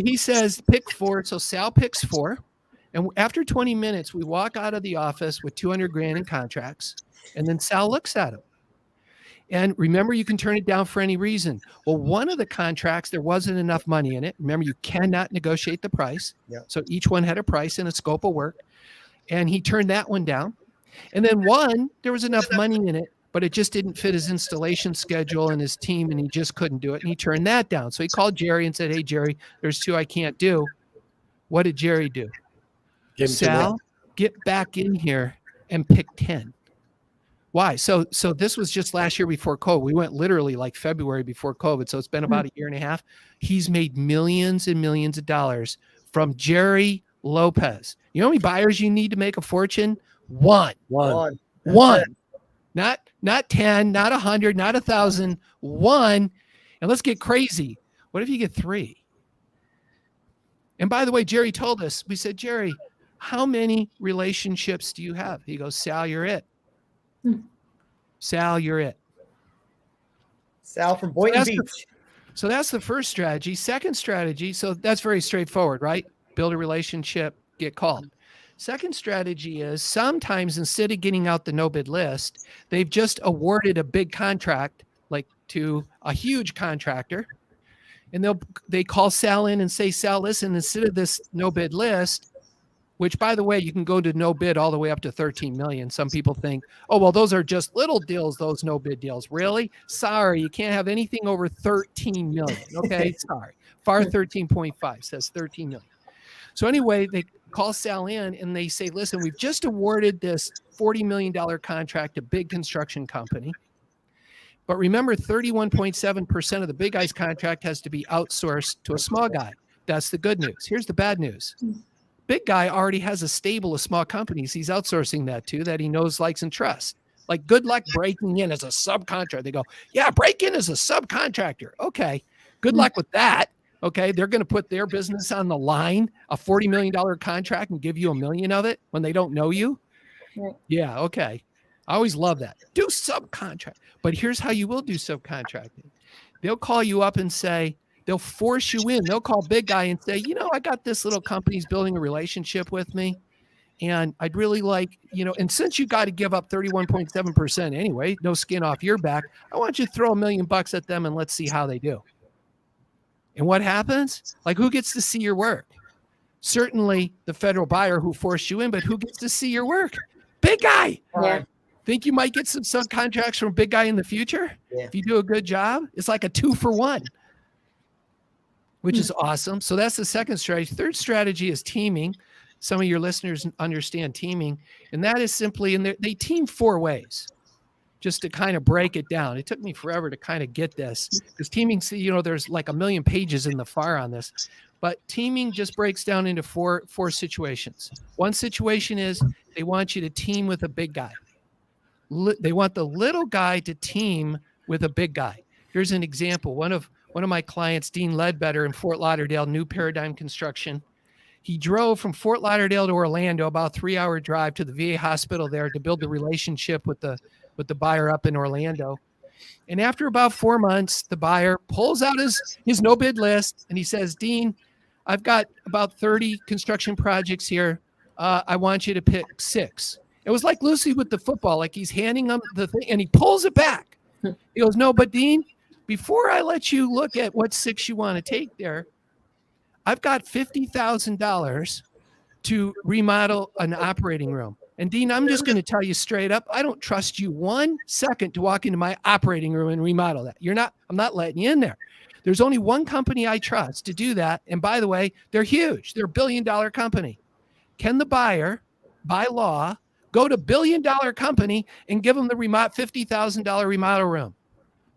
he says, pick 4. So Sal picks 4. And after 20 minutes, we walk out of the office with $200,000 in contracts. And then Sal looks at him. And remember, you can turn it down for any reason. Well, one of the contracts, there wasn't enough money in it. Remember, you cannot negotiate the price. Yep. So each one had a price and a scope of work. And he turned that one down. And then one, there was enough money in it, but it just didn't fit his installation schedule and his team, and he just couldn't do it. And he turned that down. So he called Jerry and said, hey, Jerry, there's 2 I can't do. What did Jerry do? Sal, get back in here and pick 10. Why? So this was just last year before COVID. We went literally like February before COVID. So it's been about a year and a half. He's made millions and millions of dollars from Jerry Lopez. You know how many buyers you need to make a fortune? One. Not 10, not 100, not 1,000. 1. And let's get crazy. What if you get 3? And by the way, Jerry told us, we said, Jerry, how many relationships do you have? He goes, Sal, you're it. Sal, you're it. Sal from Boynton Beach. So that's the first strategy. Second strategy, so that's very straightforward, right? Build a relationship, get called. Second strategy is sometimes instead of getting out the no bid list, they've just awarded a big contract, like to a huge contractor, and they call Sal in and say, Sal, listen, instead of this no bid list, which, by the way, you can go to no bid all the way up to 13 million. Some people think, oh, well, those are just little deals, those no bid deals. Really? Sorry, you can't have anything over 13 million. Okay, sorry. FAR 13.5 says 13 million. So anyway, they call Sal in and they say, listen, we've just awarded this $40 million contract to big construction company. But remember, 31.7% of the big guy's contract has to be outsourced to a small guy. That's the good news. Here's the bad news. Big guy already has a stable of small companies he's outsourcing that to, that he knows, likes, and trusts. Like, good luck breaking in as a subcontractor. They go, yeah, break in as a subcontractor. Okay, good luck with that. Okay, they're going to put their business on the line, a $40 million contract, and give you $1 million of it when they don't know you. Right. Yeah, okay. I always love that. Do subcontract. But here's how you will do subcontracting. They'll call you up and say, they'll force you in. They'll call big guy and say, you know, I got this little company's building a relationship with me, and I'd really like, you know, and since you got to give up 31.7% anyway, no skin off your back, I want you to throw $1 million at them and let's see how they do. And what happens? Like, who gets to see your work? Certainly the federal buyer who forced you in, but who gets to see your work? Big guy. Yeah. Think you might get some subcontracts from big guy in the future? Yeah. If you do a good job, it's like a 2-for-1. Which is awesome. So that's the second strategy. Third strategy is teaming. Some of your listeners understand teaming, and that is simply, and they team 4 ways. just to kind of break it down. It took me forever to kind of get this because teaming, there's like 1 million pages in the FAR on this, but teaming just breaks down into four situations. One situation is they want you to team with a big guy. They want the little guy to team with a big guy. Here's an example. One of my clients, Dean Ledbetter in Fort Lauderdale, New Paradigm Construction. He drove from Fort Lauderdale to Orlando, about a 3-hour drive to the VA hospital there to build the relationship with the buyer up in Orlando. And after about 4 months, the buyer pulls out his no bid list and he says, Dean, I've got about 30 construction projects here. I want you to pick 6. It was like Lucy with the football, like he's handing them the thing and he pulls it back. He goes, no, but Dean, before I let you look at what 6 you want to take there, I've got $50,000 to remodel an operating room. And Dean, I'm just going to tell you straight up, I don't trust you 1 second to walk into my operating room and remodel that. I'm not letting you in there. There's only one company I trust to do that. And by the way, they're huge. They're $1 billion company. Can the buyer, by law, go to $1 billion company and give them the $50,000 remodel room?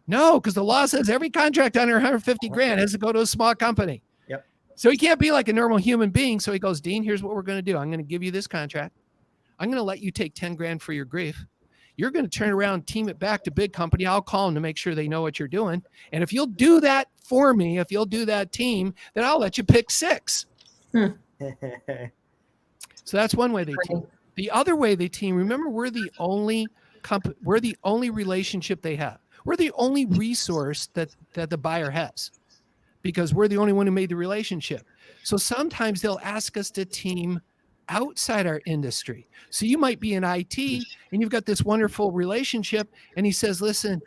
No, because the law says every contract under 150 grand has to go to a small company. Yep. So he can't be like a normal human being. So he goes, Dean, here's what we're going to do. I'm going to give you this contract. I'm going to let you take 10 grand for your grief. You're going to turn around and team it back to big company. I'll call them to make sure they know what you're doing. And if you'll do that for me, if you'll do that team, then I'll let you pick 6. So that's one way they team. The other way they team, remember, we're the only relationship they have. We're the only resource that the buyer has because we're the only one who made the relationship. So sometimes they'll ask us to team outside our industry. So you might be in IT and you've got this wonderful relationship and he says, listen,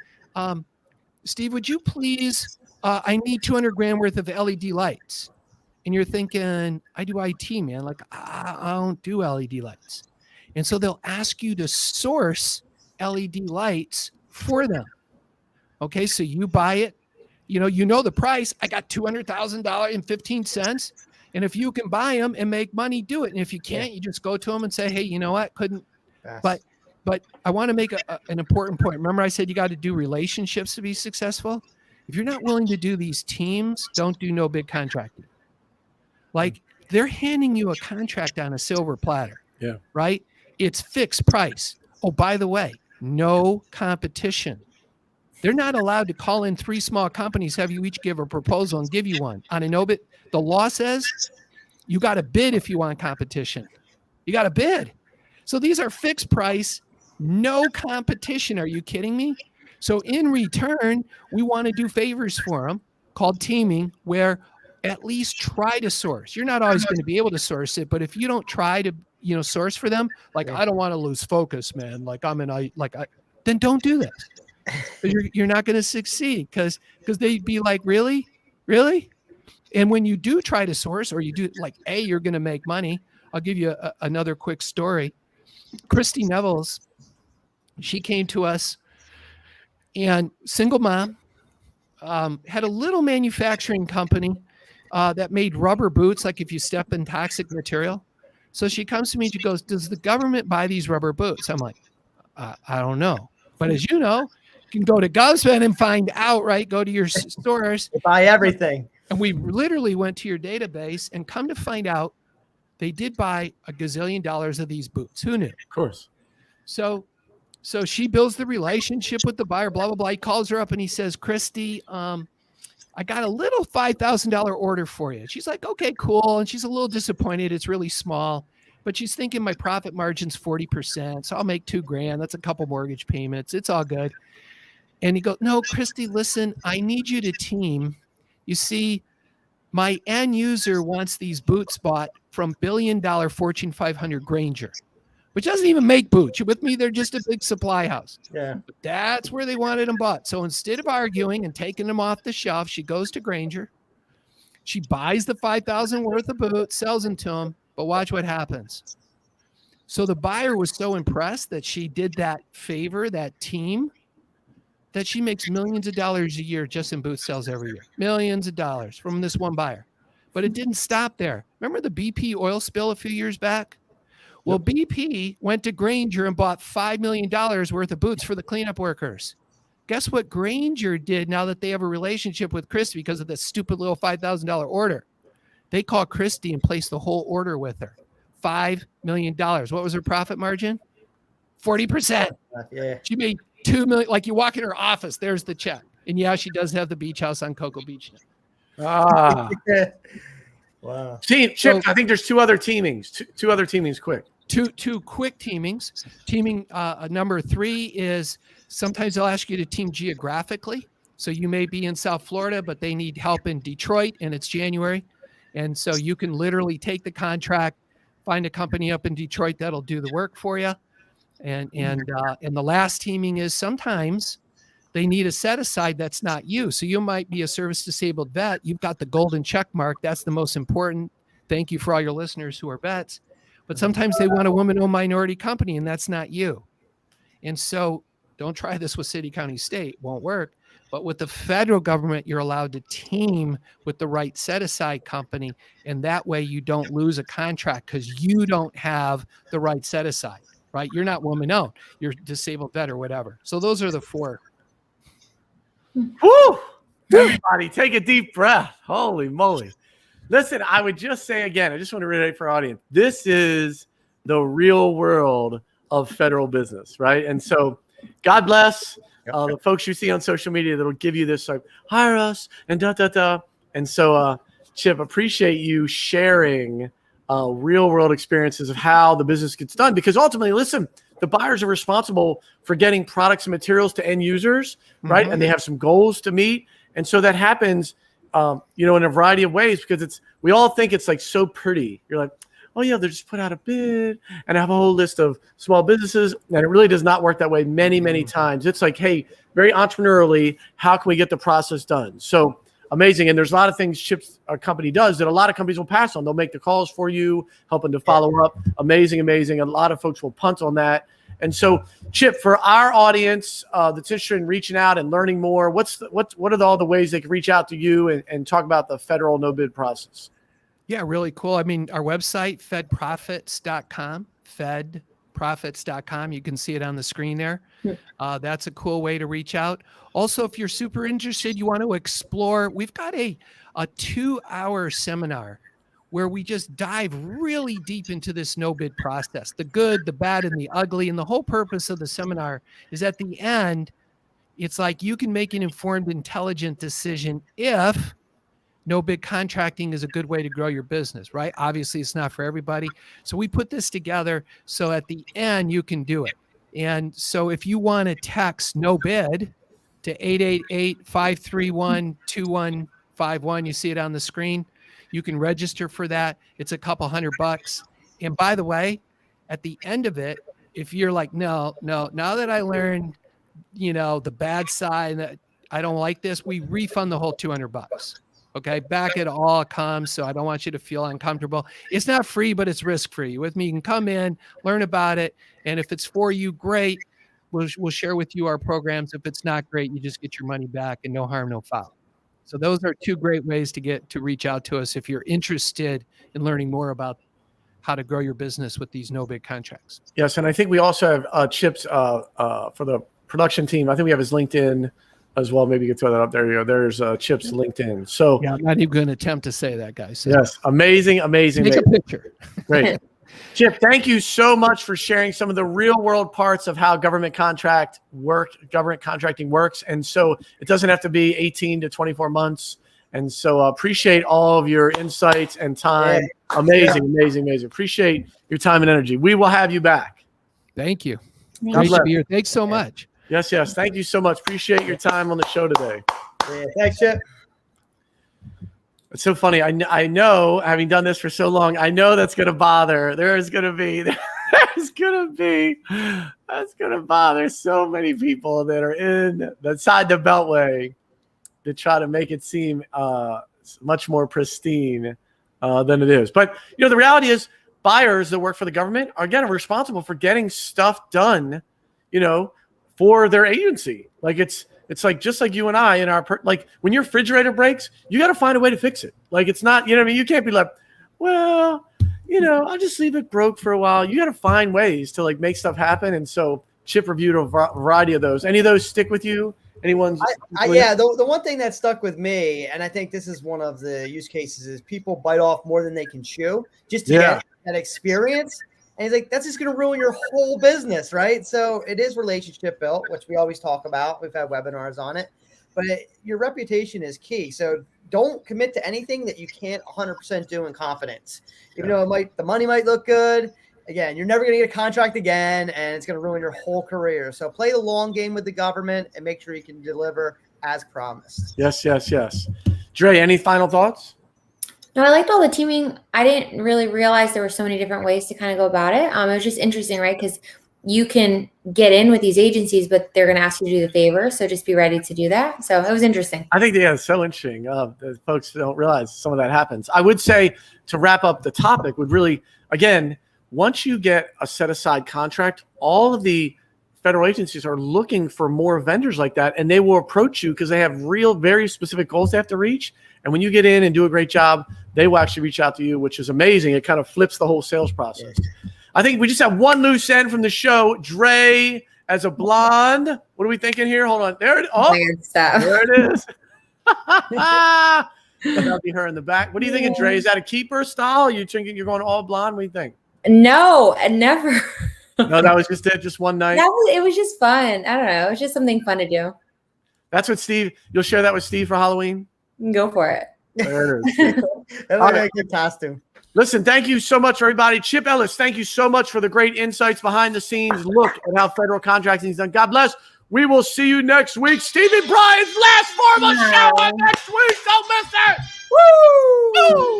Steve, would you please, I need 200 grand worth of LED lights. And you're thinking, I do IT, man. Like, I don't do LED lights. And so they'll ask you to source LED lights for them. Okay, so you buy it, you know the price. I got $200,000 and 15 cents. And if you can buy them and make money, do it. And if you can't, you just go to them and say, hey, you know what? Couldn't. But I want to make an important point. Remember I said you got to do relationships to be successful? If you're not willing to do these teams, don't do no big contracting. Like they're handing you a contract on a silver platter. Yeah. Right? It's fixed price. Oh, by the way, no competition. They're not allowed to call in 3 small companies, have you each give a proposal and give you one. On a no bid, the law says you got to bid if you want competition. You got to bid. So these are fixed price, no competition. Are you kidding me? So in return, we want to do favors for them called teaming, where at least try to source. You're not always going to be able to source it, but if you don't try to, source for them, like I don't want to lose focus, man. Like then don't do this. You're not going to succeed because they'd be like, really? And when you do try to source or you do you're going to make money. I'll give you another quick story. Christy Nevels, she came to us and single mom, had a little manufacturing company that made rubber boots. Like if you step in toxic material. So she comes to me, she goes, does the government buy these rubber boots? I'm like, I don't know. But as you know, you can go to GovSpend and find out, right? Go to your stores. They buy everything. And we literally went to your database and come to find out they did buy $1 gazillion of these boots. Who knew? Of course. So she builds the relationship with the buyer, blah, blah, blah. He calls her up and he says, Christy, I got a little $5,000 order for you. She's like, okay, cool. And she's a little disappointed. It's really small, but she's thinking my profit margin's 40%. So I'll make $2,000. That's a couple mortgage payments. It's all good. And he goes, no, Christy, listen, I need you to team. You see, my end user wants these boots bought from $1 billion Fortune 500 Grainger, which doesn't even make boots. You with me? They're just a big supply house. Yeah. But that's where they wanted them bought. So instead of arguing and taking them off the shelf, she goes to Grainger. She buys the $5,000 worth of boots, sells them to him. But watch what happens. So the buyer was so impressed that she did that favor, that team, that she makes millions of dollars a year just in boot sales every year. Millions of dollars from this one buyer. But it didn't stop there. Remember the BP oil spill a few years back? Well, BP went to Grainger and bought $5 million worth of boots for the cleanup workers. Guess what Grainger did now that they have a relationship with Christie because of this stupid little $5,000 order? They called Christie and placed the whole order with her. $5 million. What was her profit margin? 40%. Yeah. She made $2 million. Like you walk in her office, there's the check. And yeah, she does have the beach house on Cocoa Beach now. Ah. Wow. Chip, I think there's two other teamings. Two other teamings quick. Two quick teamings. Teaming number 3 is sometimes they'll ask you to team geographically. So you may be in South Florida, but they need help in Detroit and it's January. And so you can literally take the contract, find a company up in Detroit that'll do the work for you. And the last teaming is sometimes they need a set aside that's not you. So you might be a service disabled vet. You've got the golden check mark. That's the most important. Thank you for all your listeners who are vets. But sometimes they want a woman-owned minority company, and that's not you. And so don't try this with city, county, state. Won't work. But with the federal government, you're allowed to team with the right set-aside company, and that way you don't lose a contract because you don't have the right set-aside, right? You're not woman-owned. You're disabled vet or whatever. So those are the 4. Woo! Everybody, take a deep breath. Holy moly. Listen, I would just say again, I just want to reiterate for our audience, this is the real world of federal business, right? And so God bless the folks you see on social media that'll give you this, like, hire us and da-da-da. And so, Chip, appreciate you sharing real world experiences of how the business gets done. Because ultimately, listen, the buyers are responsible for getting products and materials to end users, right? Mm-hmm. And they have some goals to meet. And so that happens, in a variety of ways because we all think it's like so pretty. You're like, oh yeah, they just put out a bid and have a whole list of small businesses. And it really does not work that way many, many times. It's like, hey, very entrepreneurially, how can we get the process done? So amazing. And there's a lot of things Chip's company does that a lot of companies will pass on. They'll make the calls for you, helping to follow up. Amazing. A lot of folks will punt on that. And so, Chip, for our audience that's interested in reaching out and learning more, what are all the ways they can reach out to you and talk about the federal no bid process? Yeah, really cool. I mean, our website, fedprofits.com, fedprofits.com. You can see it on the screen there. That's a cool way to reach out. Also, if you're super interested, you want to explore, we've got a 2-hour seminar where we just dive really deep into this no bid process, the good, the bad, and the ugly. And the whole purpose of the seminar is at the end, it's like you can make an informed, intelligent decision if no bid contracting is a good way to grow your business, right? Obviously, it's not for everybody. So we put this together so at the end, you can do it. And so if you want to text no bid to 888-531-2151, you see it on the screen. You can register for that. It's a couple $100. And by the way, at the end of it, if you're like, no, now that I learned, the bad side, that I don't like this, we refund the whole $200. Okay, back it all comes. So I don't want you to feel uncomfortable. It's not free, but it's risk-free. With me, you can come in, learn about it. And if it's for you, great. We'll share with you our programs. If it's not great, you just get your money back and no harm, no foul. So those are 2 great ways to reach out to us if you're interested in learning more about how to grow your business with these no bid contracts. Yes, and I think we also have Chip's for the production team. I think we have his LinkedIn as well. Maybe you can throw that up. There you go. There's Chip's LinkedIn. So yeah, I'm not even going to attempt to say that, guys. So yes, amazing. Take a picture. Great. Chip, thank you so much for sharing some of the real world parts of how government contracting works. And so it doesn't have to be 18 to 24 months. And so appreciate all of your insights and time. Yeah. Amazing. Appreciate your time and energy. We will have you back. Thank you. Great to be here. Thanks so much. Yes. Thank you so much. Appreciate your time on the show today. Yeah, thanks, Chip. It's so funny. I know, having done this for so long, I know that's going to bother. That's going to bother so many people that are inside the Beltway to try to make it seem much more pristine than it is. But, the reality is buyers that work for the government are, again, responsible for getting stuff done, for their agency. Like it's like, just like you and I in our, like when your refrigerator breaks, you got to find a way to fix it. Like, it's not, you can't be like, well, I'll just leave it broke for a while. You got to find ways to like make stuff happen. And so Chip reviewed a variety of those. Any of those stick with you? Anyone's? The one thing that stuck with me, and I think this is one of the use cases, is people bite off more than they can chew just to get that experience. And he's like, that's just going to ruin your whole business, right? So it is relationship built, which we always talk about. We've had webinars on it. But your reputation is key. So don't commit to anything that you can't 100% do in confidence. Even though the money might look good, again, you're never going to get a contract again, and it's going to ruin your whole career. So play the long game with the government and make sure you can deliver as promised. Yes. Dre, any final thoughts? No, I liked all the teaming. I didn't really realize there were so many different ways to kind of go about it. It was just interesting, right? Because you can get in with these agencies, but they're going to ask you to do the favor. So just be ready to do that. So it was interesting. I think it's so interesting. Folks don't realize some of that happens. I would say to wrap up the topic would really, again, once you get a set aside contract, all of the federal agencies are looking for more vendors like that, and they will approach you because they have very specific goals they have to reach. And when you get in and do a great job, they will actually reach out to you, which is amazing. It kind of flips the whole sales process. I think we just have one loose end from the show. Dre, as a blonde, what are we thinking here? Hold on. There it is. Oh, there it is. That'll be her in the back. What do you think of Dre? Is that a keeper style? Are you thinking you're going all blonde? What do you think? No, never. No, that was just it. Just one night. It was just fun. I don't know. It was just something fun to do. That's what Steve. You'll share that with Steve for Halloween. Go for it. There it is. That would be a good costume. Listen, thank you so much, everybody. Chip Ellis, thank you so much for the great insights behind the scenes. Look at how federal contracting is done. God bless. We will see you next week. Stevie Bryan's last formal show next week. Don't miss it. Woo! Woo!